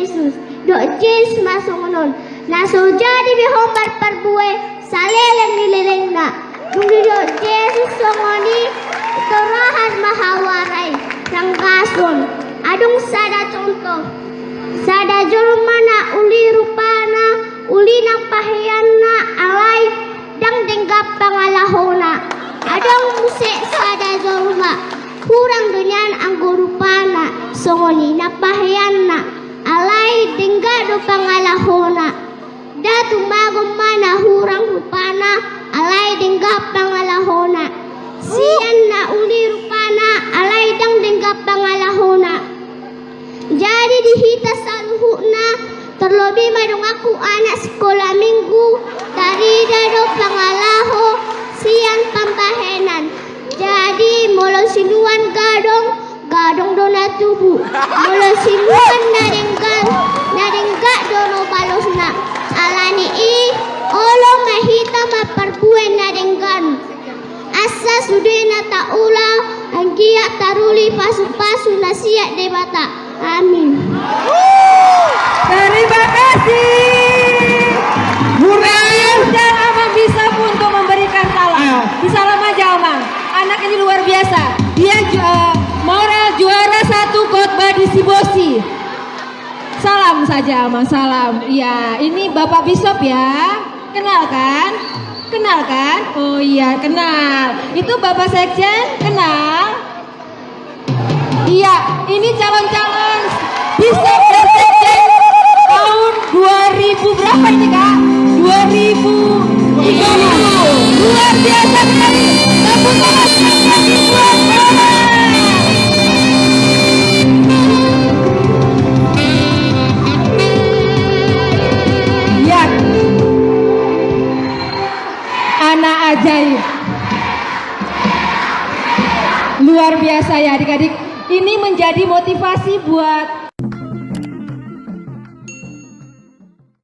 Yesus. Dok Jes masuk non. Naso jadi bihombar perbue saleleng nileleng na. Dungi dok Yesus songoni terahan mahawarai rangkason. Adung sada contoh. Sada jolmana uli rupana uli nang pahianna alai dang denggap pangalahona. Adong musik sada jolma kurang dengan anggurupana songoni napahianna alai denggap do pangalahona. Datu magom mana hurang rupana alai denggap pangalahona. Sian na uli rupana alai dang denggap pangalahona. Jadi dihita saluhuna terlebih madung aku anak sekolah minggu dari dado pangalaho sian pampahenan. Jadi molo siluan gadong dona tubuh molo siluan narenggak dono balosna alani olo mahita maperbuen narenggan asa sudena taula anggia taruli pasu-pasu nasiat debata. Amin. Terima kasih. Mudah dan Amang bisa untuk memberikan salam. Disalam aja Amang. Anak ini luar biasa. Dia moral juara 1 khotbah di Sibosi. Salam saja Amang, salam. Iya, ini Bapak Bishop ya. Kenal kan? Kenal kan? Oh iya, kenal. Itu Bapak Sekjen, kenal? Iya, ini calon-calon Bishop dan Sekjen tahun 2000 berapa ini Kak? 2003. Luar biasa sekali. Tepuk tangan sekali buat mereka. Ya, anak ajaib. Luar biasa ya adik-adik. Ini menjadi motivasi buat